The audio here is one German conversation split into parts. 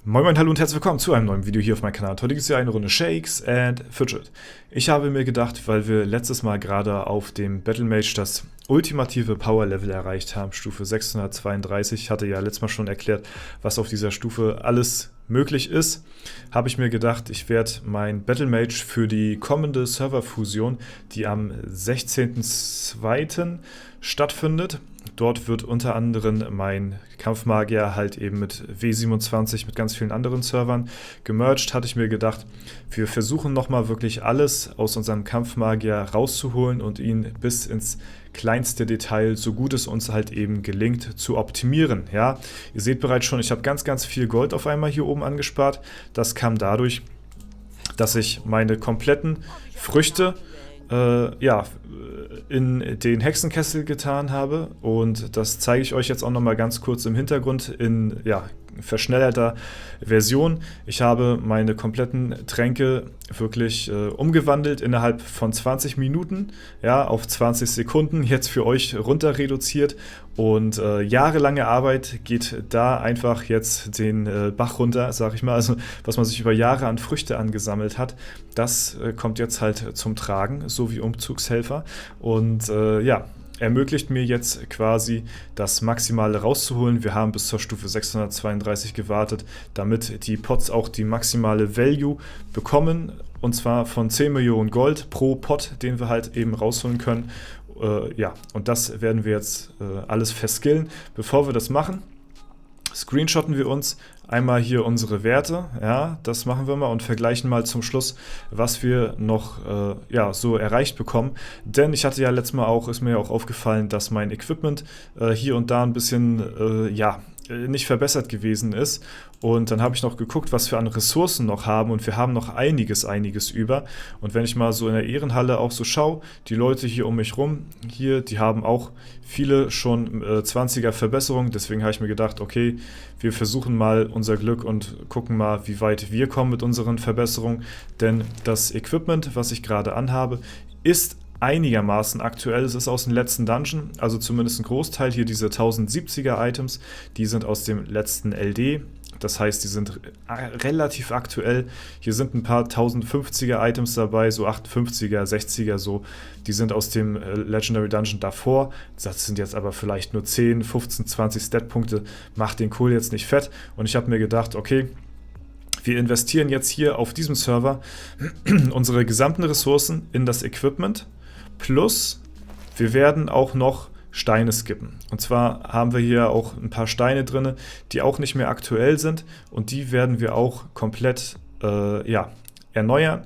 Moin Moin, hallo und herzlich willkommen zu einem neuen Video hier auf meinem Kanal. Heute gibt es hier eine Runde Shakes and Fidget. Ich habe mir gedacht, weil wir letztes Mal gerade auf dem Battle Mage das ultimative Power Level erreicht haben, Stufe 632, ich hatte ja letztes Mal schon erklärt, was auf dieser Stufe alles möglich ist, habe ich mir gedacht, ich werde mein Battle Mage für die kommende Serverfusion, die am 16.02. stattfindet. Dort wird unter anderem mein Kampfmagier halt eben mit W27 mit ganz vielen anderen Servern gemerged. Hatte ich mir gedacht, wir versuchen nochmal wirklich alles aus unserem Kampfmagier rauszuholen und ihn bis ins kleinste Detail, so gut es uns halt eben gelingt, zu optimieren. Ja, ihr seht bereits schon, ich habe ganz viel Gold auf einmal hier oben angespart. Das kam dadurch, dass ich meine kompletten Früchte in den Hexenkessel getan habe, und das zeige ich euch jetzt auch nochmal ganz kurz im Hintergrund in verschnellerter Version. Ich habe meine kompletten Tränke wirklich umgewandelt innerhalb von 20 Minuten, ja, auf 20 Sekunden jetzt für euch runter reduziert, und jahrelange Arbeit geht da einfach jetzt den Bach runter, sag ich mal. Also was man sich über Jahre an Früchte angesammelt hat, das kommt jetzt halt zum Tragen, so wie Umzugshelfer, und ermöglicht mir jetzt quasi das Maximale rauszuholen. Wir haben bis zur Stufe 632 gewartet, damit die Pots auch die maximale Value bekommen, und zwar von 10 Millionen Gold pro Pot, den wir halt eben rausholen können. Und das werden wir jetzt alles verskillen. Bevor wir das machen, screenshotten wir uns einmal hier unsere Werte, ja, das machen wir mal, und vergleichen mal zum Schluss, was wir noch so erreicht bekommen. Denn ich hatte ja letztes Mal auch, ist mir ja auch aufgefallen, dass mein Equipment hier und da ein bisschen, nicht verbessert gewesen ist. Und dann habe ich noch geguckt, was wir an Ressourcen noch haben, und wir haben noch einiges über. Und wenn ich mal so in der Ehrenhalle auch so schaue, die Leute hier um mich rum, hier, die haben auch viele schon 20er Verbesserungen. Deswegen habe ich mir gedacht, okay, wir versuchen mal unser Glück und gucken mal, wie weit wir kommen mit unseren Verbesserungen. Denn das Equipment, was ich gerade anhabe, ist einigermaßen aktuell. Es ist aus dem letzten Dungeon, also zumindest ein Großteil. Hier diese 1070er Items, die sind aus dem letzten LD. Das heißt, die sind relativ aktuell. Hier sind ein paar 1050er Items dabei, so 58er, 60er, so. Die sind aus dem Legendary Dungeon davor. Das sind jetzt aber vielleicht nur 10, 15, 20 Stat-Punkte. Macht den Kohl jetzt nicht fett. Und ich habe mir gedacht, okay, wir investieren jetzt hier auf diesem Server unsere gesamten Ressourcen in das Equipment. Plus, wir werden auch noch Steine skippen. Und zwar haben wir hier auch ein paar Steine drin, die auch nicht mehr aktuell sind, und die werden wir auch komplett erneuern,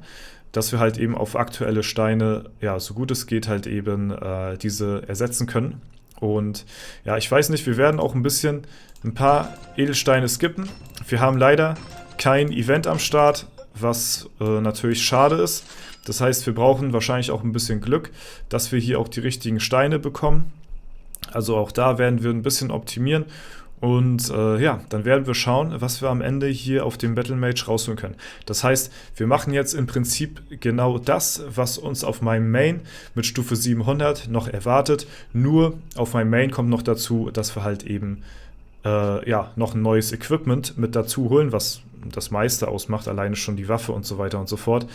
dass wir halt eben auf aktuelle Steine, so gut es geht, halt eben diese ersetzen können. Und ja, ich weiß nicht, wir werden auch ein paar Edelsteine skippen. Wir haben leider kein Event am Start, was natürlich schade ist. Das heißt, wir brauchen wahrscheinlich auch ein bisschen Glück, dass wir hier auch die richtigen Steine bekommen. Also auch da werden wir ein bisschen optimieren, und dann werden wir schauen, was wir am Ende hier auf dem Battle Mage rausholen können. Das heißt, wir machen jetzt im Prinzip genau das, was uns auf meinem Main mit Stufe 700 noch erwartet. Nur auf meinem Main kommt noch dazu, dass wir halt eben noch ein neues Equipment mit dazu holen, was das meiste ausmacht, alleine schon die Waffe und so weiter und so fort.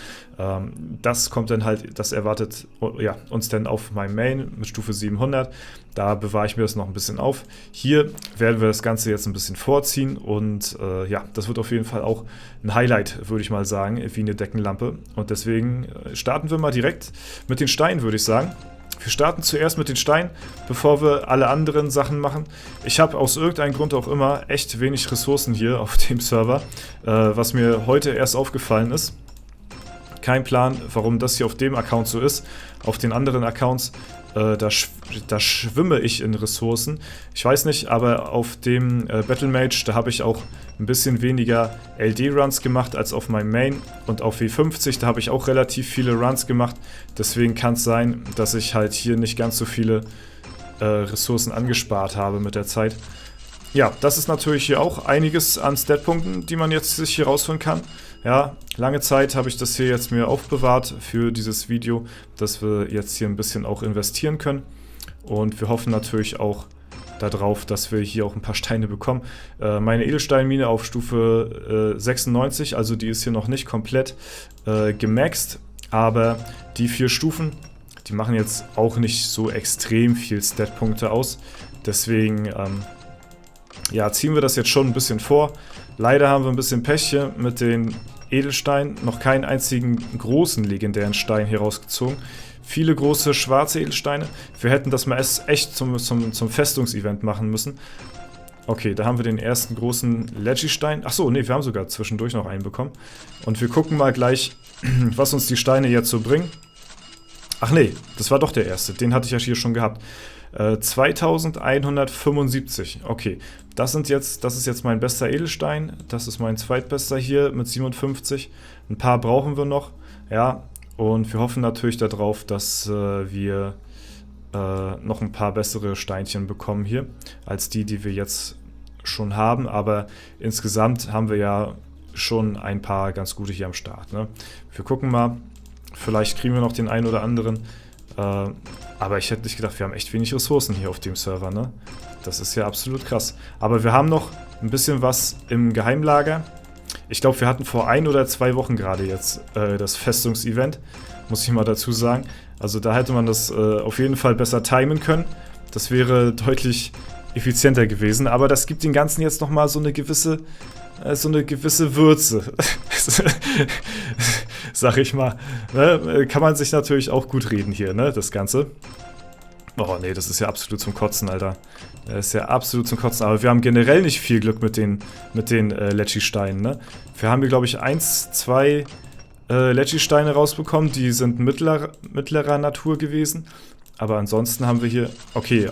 Das kommt dann halt, das erwartet uns dann auf meinem Main mit Stufe 700. Da bewahre ich mir das noch ein bisschen auf. Hier werden wir das Ganze jetzt ein bisschen vorziehen, und das wird auf jeden Fall auch ein Highlight, würde ich mal sagen, wie eine Deckenlampe. Und deswegen starten wir mal direkt mit den Steinen, würde ich sagen. Wir starten zuerst mit den Steinen, bevor wir alle anderen Sachen machen. Ich habe aus irgendeinem Grund auch immer echt wenig Ressourcen hier auf dem Server, was mir heute erst aufgefallen ist. Kein Plan, warum das hier auf dem Account so ist. Auf den anderen Accounts, da schwimme ich in Ressourcen. Ich weiß nicht, aber auf dem Battle Mage, da habe ich auch ein bisschen weniger LD-Runs gemacht als auf meinem Main. Und auf W50, da habe ich auch relativ viele Runs gemacht. Deswegen kann es sein, dass ich halt hier nicht ganz so viele Ressourcen angespart habe mit der Zeit. Ja, das ist natürlich hier auch einiges an Statpunkten, die man jetzt sich hier rausholen kann. Ja, lange Zeit habe ich das hier jetzt mir aufbewahrt für dieses Video, dass wir jetzt hier ein bisschen auch investieren können. Und wir hoffen natürlich auch darauf, dass wir hier auch ein paar Steine bekommen. Meine Edelsteinmine auf Stufe 96, also die ist hier noch nicht komplett gemaxt, aber die 4 Stufen, die machen jetzt auch nicht so extrem viel Statpunkte aus. Deswegen ja, ziehen wir das jetzt schon ein bisschen vor. Leider haben wir ein bisschen Pech hier mit den Edelsteinen. Noch keinen einzigen großen legendären Stein hier rausgezogen. Viele große schwarze Edelsteine. Wir hätten das mal echt zum Festungsevent machen müssen. Okay, da haben wir den ersten großen Leggy-Stein. Achso, nee, wir haben sogar zwischendurch noch einen bekommen. Und wir gucken mal gleich, was uns die Steine jetzt so bringen. Ach nee, das war doch der erste. Den hatte ich ja hier schon gehabt. 2175. Okay, das ist jetzt mein bester Edelstein. Das ist mein zweitbester hier mit 57. Ein paar brauchen wir noch. Ja, und wir hoffen natürlich darauf, dass wir noch ein paar bessere Steinchen bekommen hier, als die wir jetzt schon haben. Aber insgesamt haben wir ja schon ein paar ganz gute hier am Start, ne? Wir gucken mal. Vielleicht kriegen wir noch den einen oder anderen. Aber ich hätte nicht gedacht, wir haben echt wenig Ressourcen hier auf dem Server, ne? Das ist ja absolut krass. Aber wir haben noch ein bisschen was im Geheimlager. Ich glaube, wir hatten vor 1 oder 2 Wochen gerade jetzt das Festungsevent, muss ich mal dazu sagen. Also da hätte man das auf jeden Fall besser timen können. Das wäre deutlich effizienter gewesen. Aber das gibt den Ganzen jetzt nochmal so eine gewisse Würze. Sag ich mal. Ne? Kann man sich natürlich auch gut reden hier, ne? Das Ganze. Oh nee, das ist ja absolut zum Kotzen, Alter. Das ist ja absolut zum Kotzen. Aber wir haben generell nicht viel Glück mit den Leggy-Steinen, ne? Wir haben hier, glaube ich, 1, 2 Leggy-Steine rausbekommen. Die sind mittlerer Natur gewesen. Aber ansonsten haben wir hier... Okay,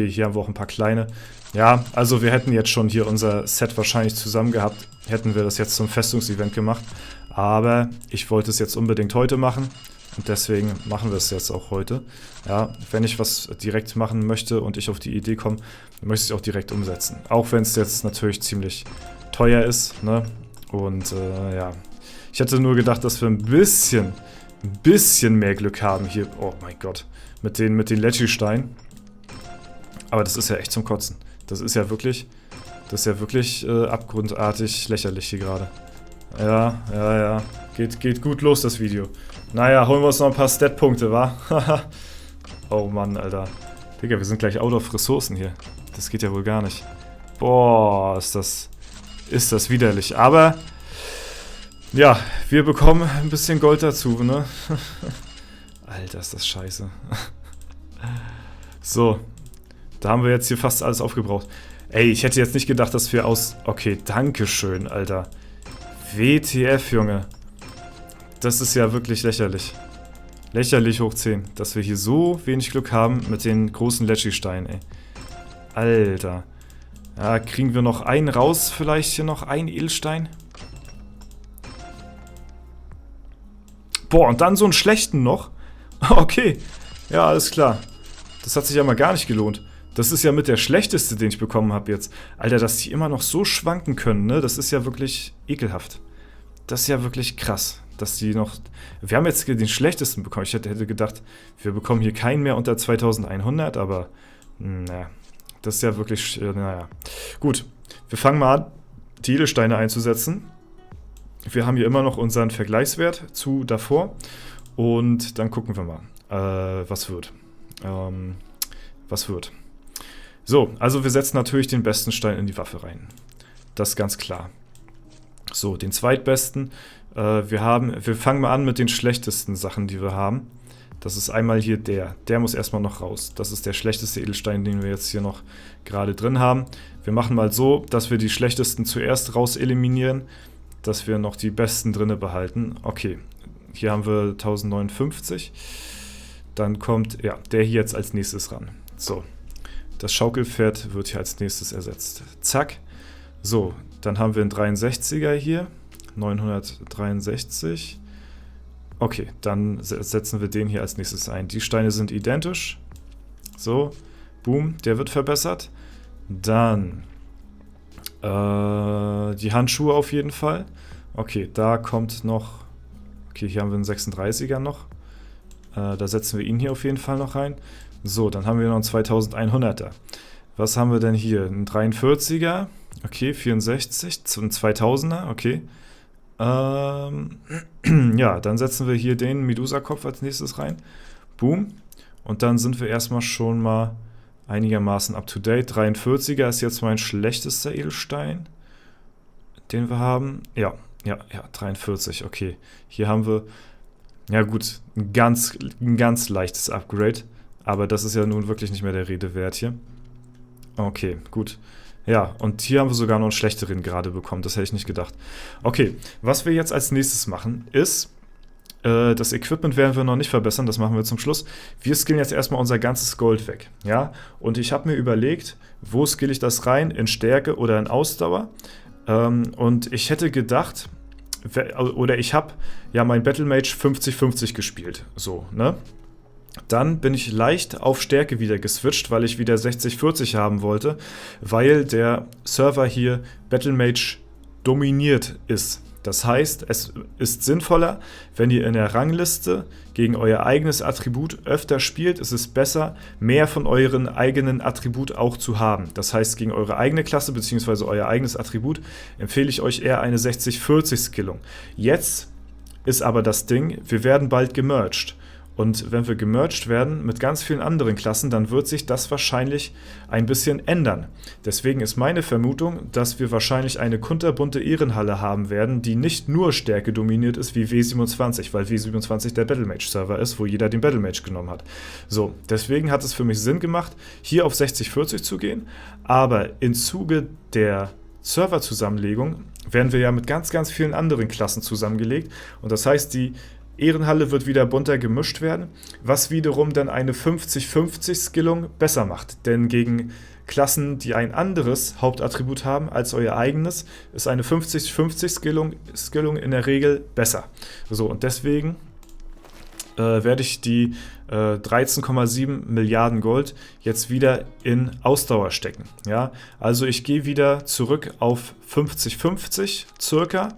hier haben wir auch ein paar kleine. Ja, also wir hätten jetzt schon hier unser Set wahrscheinlich zusammen gehabt. Hätten wir das jetzt zum Festungsevent gemacht. Aber ich wollte es jetzt unbedingt heute machen. Und deswegen machen wir es jetzt auch heute. Ja, wenn ich was direkt machen möchte und ich auf die Idee komme, dann möchte ich es auch direkt umsetzen. Auch wenn es jetzt natürlich ziemlich teuer ist, ne? Und ja, ich hätte nur gedacht, dass wir ein bisschen mehr Glück haben hier. Oh mein Gott, mit den Leggy-Steinen. Aber das ist ja echt zum Kotzen. Das ist ja wirklich abgrundartig lächerlich hier gerade. Ja. Geht gut los, das Video. Naja, holen wir uns noch ein paar Stat-Punkte, wa? Oh Mann, Alter. Digga, wir sind gleich out of Ressourcen hier. Das geht ja wohl gar nicht. Boah, ist das widerlich. Aber, ja, wir bekommen ein bisschen Gold dazu, ne? Alter, ist das scheiße. So, da haben wir jetzt hier fast alles aufgebraucht. Ey, ich hätte jetzt nicht gedacht, dass wir aus... Okay, dankeschön, Alter. WTF, Junge. Das ist ja wirklich lächerlich. Lächerlich hoch 10, dass wir hier so wenig Glück haben mit den großen Leggy-Steinen, ey. Alter. Ja, kriegen wir noch einen raus, vielleicht hier noch einen Edelstein? Boah, und dann so einen schlechten noch? Okay, ja, alles klar. Das hat sich ja mal gar nicht gelohnt. Das ist ja mit der schlechteste, den ich bekommen habe jetzt. Alter, dass die immer noch so schwanken können, ne? Das ist ja wirklich ekelhaft. Das ist ja wirklich krass, dass die noch... Wir haben jetzt den schlechtesten bekommen. Ich hätte gedacht, wir bekommen hier keinen mehr unter 2100, aber... Naja, das ist ja wirklich... Naja. Gut, wir fangen mal an, die Edelsteine einzusetzen. Wir haben hier immer noch unseren Vergleichswert zu davor. Und dann gucken wir mal, was wird. So, also wir setzen natürlich den besten Stein in die Waffe rein. Das ist ganz klar. So, den zweitbesten. Wir fangen mal an mit den schlechtesten Sachen, die wir haben. Das ist einmal hier der. Der muss erstmal noch raus. Das ist der schlechteste Edelstein, den wir jetzt hier noch gerade drin haben. Wir machen mal so, dass wir die schlechtesten zuerst raus eliminieren, dass wir noch die besten drinne behalten. Okay, hier haben wir 1059. Dann kommt, ja, der hier jetzt als nächstes ran. So, das Schaukelpferd wird hier als nächstes ersetzt. Zack. So, dann haben wir einen 63er hier. 963. Okay, dann setzen wir den hier als nächstes ein. Die Steine sind identisch. So, boom, der wird verbessert. Dann Die Handschuhe auf jeden Fall. Okay, da kommt noch... Okay, hier haben wir einen 36er noch. Da setzen wir ihn hier auf jeden Fall noch rein. So, dann haben wir noch einen 2100er. Was haben wir denn hier? Ein 43er. Okay, 64. Ein 2000er. Okay. Ja, dann setzen wir hier den Medusa-Kopf als nächstes rein. Boom. Und dann sind wir erstmal schon mal einigermaßen up to date. 43er ist jetzt mein schlechtester Edelstein, den wir haben. Ja, 43, okay. Hier haben wir, ja gut, ein ganz leichtes Upgrade. Aber das ist ja nun wirklich nicht mehr der Rede wert hier. Okay, gut. Ja, und hier haben wir sogar noch einen schlechteren gerade bekommen. Das hätte ich nicht gedacht. Okay, was wir jetzt als nächstes machen, ist... das Equipment werden wir noch nicht verbessern, das machen wir zum Schluss. Wir skillen jetzt erstmal unser ganzes Gold weg. Ja? Und ich habe mir überlegt, wo skill ich das rein? In Stärke oder in Ausdauer? Und ich hätte gedacht, oder ich habe ja mein Battle Mage 50-50 gespielt. So, ne? Dann bin ich leicht auf Stärke wieder geswitcht, weil ich wieder 60-40 haben wollte, weil der Server hier Battle Mage dominiert ist. Das heißt, es ist sinnvoller, wenn ihr in der Rangliste gegen euer eigenes Attribut öfter spielt, ist es besser, mehr von euren eigenen Attribut auch zu haben. Das heißt, gegen eure eigene Klasse bzw. euer eigenes Attribut empfehle ich euch eher eine 60-40-Skillung. Jetzt ist aber das Ding, wir werden bald gemerged. Und wenn wir gemerged werden mit ganz vielen anderen Klassen, dann wird sich das wahrscheinlich ein bisschen ändern. Deswegen ist meine Vermutung, dass wir wahrscheinlich eine kunterbunte Ehrenhalle haben werden, die nicht nur Stärke dominiert ist wie W27, weil W27 der Battlemage-Server ist, wo jeder den Battlemage genommen hat. So, deswegen hat es für mich Sinn gemacht, hier auf 60-40 zu gehen, aber im Zuge der Serverzusammenlegung werden wir ja mit ganz vielen anderen Klassen zusammengelegt und das heißt, die Ehrenhalle wird wieder bunter gemischt werden, was wiederum dann eine 50-50-Skillung besser macht. Denn gegen Klassen, die ein anderes Hauptattribut haben als euer eigenes, ist eine 50-50-Skillung in der Regel besser. So, und deswegen werde ich die 13,7 Milliarden Gold jetzt wieder in Ausdauer stecken. Ja? Also ich gehe wieder zurück auf 50-50 circa.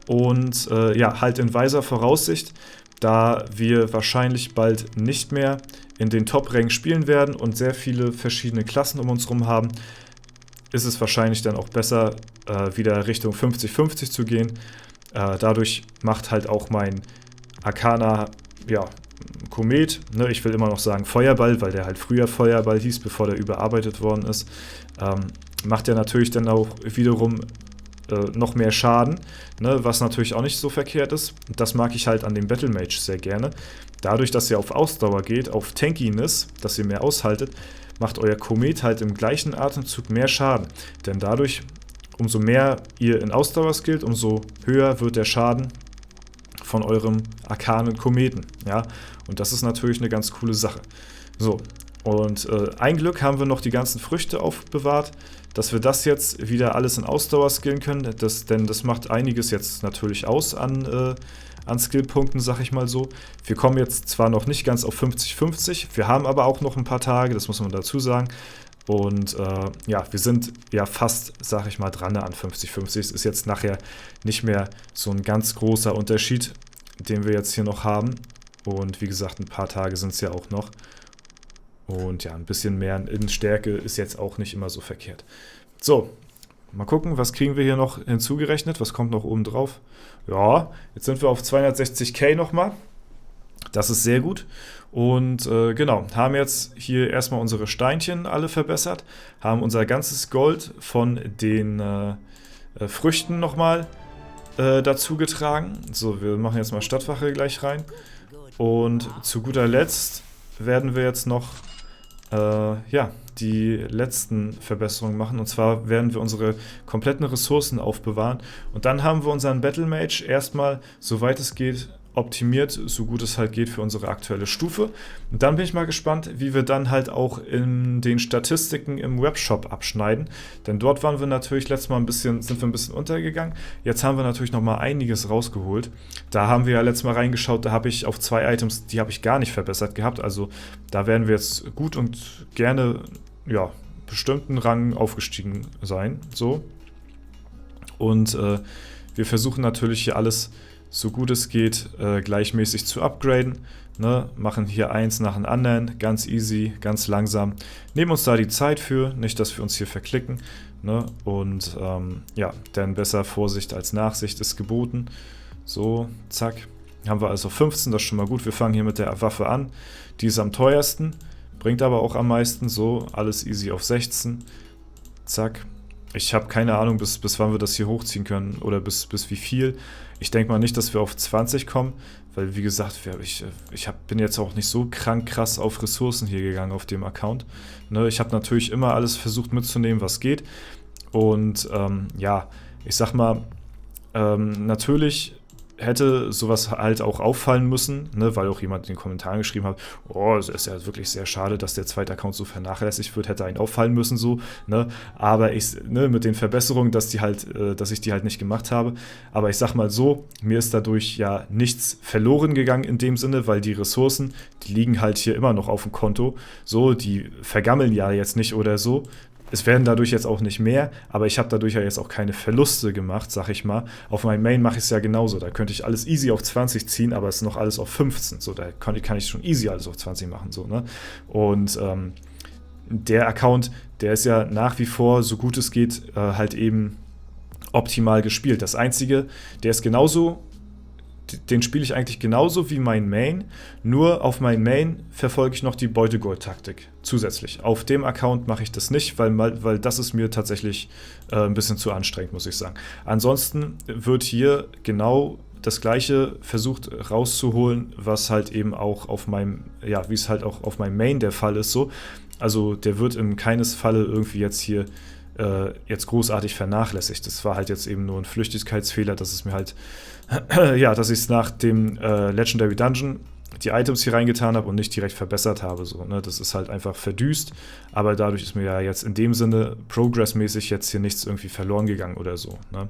Und ja, halt in weiser Voraussicht, da wir wahrscheinlich bald nicht mehr in den Top-Rängen spielen werden und sehr viele verschiedene Klassen um uns herum haben, ist es wahrscheinlich dann auch besser, wieder Richtung 50-50 zu gehen. Dadurch macht halt auch mein Arcana, ja, Komet, ne? Ich will immer noch sagen Feuerball, weil der halt früher Feuerball hieß, bevor der überarbeitet worden ist, macht ja natürlich dann auch wiederum noch mehr Schaden, ne, was natürlich auch nicht so verkehrt ist. Das mag ich halt an dem Battle Mage sehr gerne. Dadurch, dass ihr auf Ausdauer geht, auf Tankiness, dass ihr mehr aushaltet, macht euer Komet halt im gleichen Atemzug mehr Schaden. Denn dadurch, umso mehr ihr in Ausdauer skillt, umso höher wird der Schaden von eurem arkanen Kometen. Ja? Und das ist natürlich eine ganz coole Sache. So, und ein Glück haben wir noch die ganzen Früchte aufbewahrt, dass wir das jetzt wieder alles in Ausdauer skillen können, denn das macht einiges jetzt natürlich aus an Skillpunkten, sag ich mal so. Wir kommen jetzt zwar noch nicht ganz auf 50-50, wir haben aber auch noch ein paar Tage, das muss man dazu sagen. Und ja, wir sind ja fast, sag ich mal, dran an 50-50. Es ist jetzt nachher nicht mehr so ein ganz großer Unterschied, den wir jetzt hier noch haben. Und wie gesagt, ein paar Tage sind es ja auch noch. Und ja, ein bisschen mehr in Stärke ist jetzt auch nicht immer so verkehrt. So, mal gucken, was kriegen wir hier noch hinzugerechnet? Was kommt noch oben drauf? Ja, jetzt sind wir auf 260k nochmal. Das ist sehr gut. Und genau, haben jetzt hier erstmal unsere Steinchen alle verbessert, haben unser ganzes Gold von den Früchten nochmal dazu getragen. So, wir machen jetzt mal Stadtwache gleich rein. Und zu guter Letzt werden wir jetzt noch ja, die letzten Verbesserungen machen. Und zwar werden wir unsere kompletten Ressourcen aufbewahren. Und dann haben wir unseren Battle Mage erstmal, soweit es geht, optimiert, so gut es halt geht für unsere aktuelle Stufe. Und dann bin ich mal gespannt, wie wir dann halt auch in den Statistiken im Webshop abschneiden. Denn dort waren wir natürlich letztes Mal sind wir ein bisschen untergegangen. Jetzt haben wir natürlich noch mal einiges rausgeholt. Da haben wir ja letztes Mal reingeschaut, da habe ich auf 2 Items, die habe ich gar nicht verbessert gehabt. Also da werden wir jetzt gut und gerne, ja, bestimmten Rang aufgestiegen sein. So. Und wir versuchen natürlich hier alles, so gut es geht, gleichmäßig zu upgraden. Ne? Machen hier eins nach dem anderen, ganz easy, ganz langsam. Nehmen uns da die Zeit für, nicht, dass wir uns hier verklicken. Ne? Und ja, denn besser Vorsicht als Nachsicht ist geboten. So, zack. Haben wir also 15, das ist schon mal gut. Wir fangen hier mit der Waffe an. Die ist am teuersten, bringt aber auch am meisten. So, alles easy auf 16. Zack. Ich habe keine Ahnung, bis wann wir das hier hochziehen können oder bis wie viel. Ich denke mal nicht, dass wir auf 20 kommen, weil wie gesagt, bin jetzt auch nicht so krank krass auf Ressourcen hier gegangen auf dem Account. Ne, ich habe natürlich immer alles versucht mitzunehmen, was geht. Und ja, ich sag mal, natürlich hätte sowas halt auch auffallen müssen, ne, weil auch jemand in den Kommentaren geschrieben hat, oh, es ist ja wirklich sehr schade, dass der zweite Account so vernachlässigt wird, hätte einen auffallen müssen so, ne, aber mit den Verbesserungen, dass ich die halt nicht gemacht habe, aber ich sag mal so, mir ist dadurch ja nichts verloren gegangen in dem Sinne, weil die Ressourcen, die liegen halt hier immer noch auf dem Konto, so, die vergammeln ja jetzt nicht oder so. Es werden dadurch jetzt auch nicht mehr, aber ich habe dadurch ja jetzt auch keine Verluste gemacht, sag ich mal. Auf meinem Main mache ich es ja genauso. Da könnte ich alles easy auf 20 ziehen, aber es ist noch alles auf 15. So, da kann ich schon easy alles auf 20 machen. So, ne? Und der Account, der ist ja nach wie vor, so gut es geht, halt eben optimal gespielt. Das Einzige, der ist genauso. Den spiele ich eigentlich genauso wie mein Main, nur auf mein Main verfolge ich noch die Beutegold-Taktik zusätzlich. Auf dem Account mache ich das nicht, weil das ist mir tatsächlich ein bisschen zu anstrengend, muss ich sagen. Ansonsten wird hier genau das Gleiche versucht rauszuholen, was halt eben auch auf meinem, ja, wie es halt auch auf meinem Main der Fall ist, so. Also der wird in keines Falle irgendwie jetzt hier jetzt großartig vernachlässigt. Das war halt jetzt eben nur ein Flüchtigkeitsfehler, dass es mir halt, ja, dass ich es nach dem Legendary Dungeon die Items hier reingetan habe und nicht direkt verbessert habe. So, ne? Das ist halt einfach verdüst, aber dadurch ist mir ja jetzt in dem Sinne progressmäßig jetzt hier nichts irgendwie verloren gegangen oder so. Ne?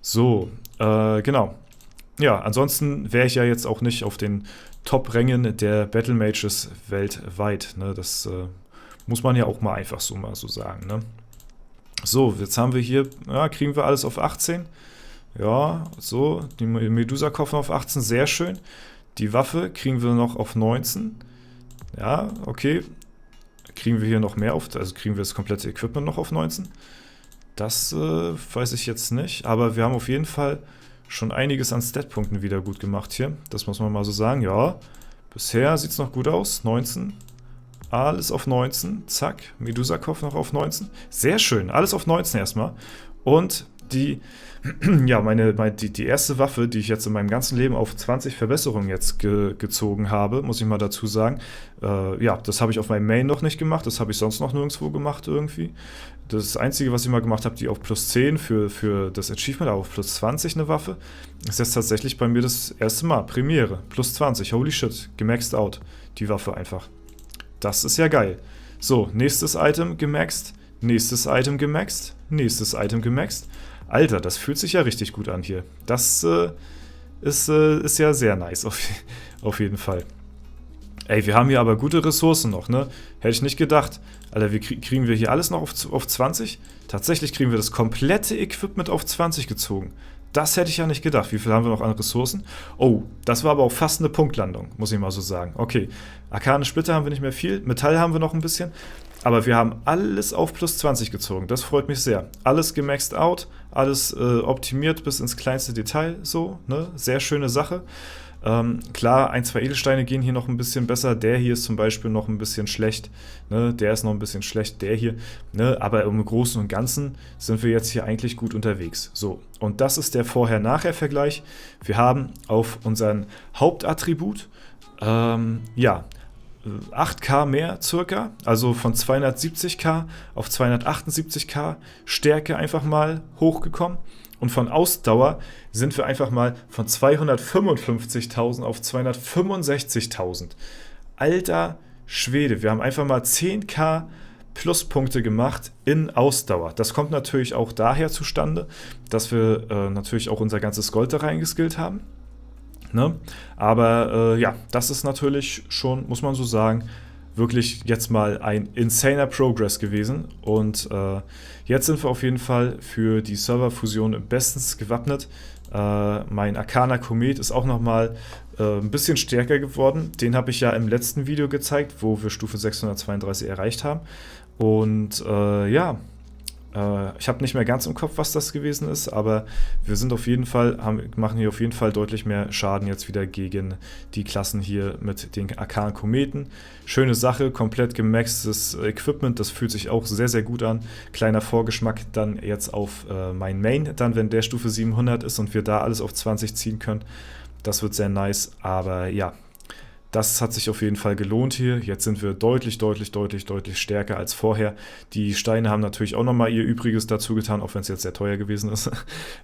So, genau. Ja, ansonsten wäre ich ja jetzt auch nicht auf den Top-Rängen der Battle Mages weltweit. Ne? Das muss man ja auch mal einfach so sagen. Ne? So, jetzt haben wir hier, ja, kriegen wir alles auf 18. Ja, so, die Medusa-Koffer auf 18, sehr schön. Die Waffe kriegen wir noch auf 19. Ja, okay. Kriegen wir hier noch mehr auf, also kriegen wir das komplette Equipment noch auf 19? Das weiß ich jetzt nicht, aber wir haben auf jeden Fall schon einiges an Stat-Punkten wieder gut gemacht hier. Das muss man mal so sagen, ja. Bisher sieht es noch gut aus, 19. Alles auf 19, zack, Medusa-Kopf noch auf 19. Sehr schön, alles auf 19 erstmal. Und die, ja, die erste Waffe, die ich jetzt in meinem ganzen Leben auf 20 Verbesserungen jetzt gezogen habe, muss ich mal dazu sagen. Ja, das habe ich auf meinem Main noch nicht gemacht, das habe ich sonst noch nirgendwo gemacht irgendwie. Das Einzige, was ich mal gemacht habe, die auf plus 10 für das Achievement, aber auf plus 20 eine Waffe, ist jetzt tatsächlich bei mir das erste Mal. Premiere, plus 20, holy shit, gemaxed out, die Waffe einfach. Das ist ja geil. So, nächstes Item gemaxt, nächstes Item gemaxt, nächstes Item gemaxt. Alter, das fühlt sich ja richtig gut an hier. Das ist ja sehr nice, auf jeden Fall. Ey, wir haben hier aber gute Ressourcen noch, ne? Hätte ich nicht gedacht. Alter, kriegen wir hier alles noch auf 20? Tatsächlich kriegen wir das komplette Equipment auf 20 gezogen. Das hätte ich ja nicht gedacht. Wie viel haben wir noch an Ressourcen? Oh, das war aber auch fast eine Punktlandung, muss ich mal so sagen. Okay, Arkane Splitter haben wir nicht mehr viel, Metall haben wir noch ein bisschen, aber wir haben alles auf plus 20 gezogen. Das freut mich sehr. Alles gemaxed out, alles optimiert bis ins kleinste Detail, so, ne? Sehr schöne Sache. Klar, ein, zwei Edelsteine gehen hier noch ein bisschen besser. Der hier ist zum Beispiel noch ein bisschen schlecht. Ne? Der ist noch ein bisschen schlecht, der hier. Ne? Aber im Großen und Ganzen sind wir jetzt hier eigentlich gut unterwegs. So, und das ist der Vorher-Nachher-Vergleich. Wir haben auf unseren Hauptattribut, ja, 8K mehr circa, also von 270K auf 278K Stärke einfach mal hochgekommen. Und von Ausdauer sind wir einfach mal von 255.000 auf 265.000. Alter Schwede, wir haben einfach mal 10K Pluspunkte gemacht in Ausdauer. Das kommt natürlich auch daher zustande, dass wir natürlich auch unser ganzes Gold da reingeskillt haben. Ne? Aber ja, das ist natürlich schon, muss man so sagen, wirklich jetzt mal ein insaner Progress gewesen. Und jetzt sind wir auf jeden Fall für die Serverfusion bestens gewappnet. Mein Arcana Komet ist auch nochmal ein bisschen stärker geworden. Den habe ich ja im letzten Video gezeigt, wo wir Stufe 632 erreicht haben. Und ja, ich habe nicht mehr ganz im Kopf, was das gewesen ist, aber wir sind auf jeden Fall, machen hier auf jeden Fall deutlich mehr Schaden jetzt wieder gegen die Klassen hier mit den Arkanen Kometen. Schöne Sache, komplett gemaxtes Equipment, das fühlt sich auch sehr, sehr gut an. Kleiner Vorgeschmack dann jetzt auf mein Main, dann wenn der Stufe 700 ist und wir da alles auf 20 ziehen können. Das wird sehr nice, aber ja, das hat sich auf jeden Fall gelohnt hier. Jetzt sind wir deutlich stärker als vorher. Die Steine haben natürlich auch nochmal ihr Übriges dazu getan, auch wenn es jetzt sehr teuer gewesen ist.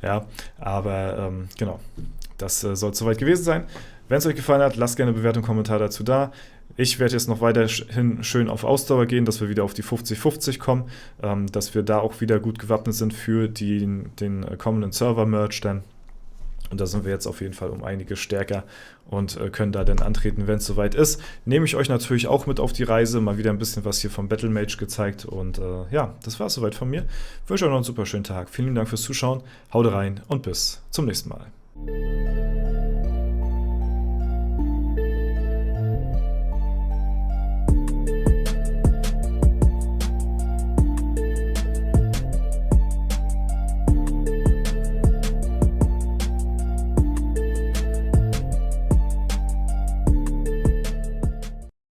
Ja, aber genau, das soll es soweit gewesen sein. Wenn es euch gefallen hat, lasst gerne eine Bewertung, Kommentar dazu da. Ich werde jetzt noch weiterhin schön auf Ausdauer gehen, dass wir wieder auf die 50-50 kommen, dass wir da auch wieder gut gewappnet sind für den kommenden Server-Merge dann. Und da sind wir jetzt auf jeden Fall um einiges stärker und können da dann antreten, wenn es soweit ist. Nehme ich euch natürlich auch mit auf die Reise, mal wieder ein bisschen was hier vom Battle Mage gezeigt. Und ja, das war es soweit von mir. Ich wünsche euch noch einen super schönen Tag. Vielen Dank fürs Zuschauen, haut rein und bis zum nächsten Mal.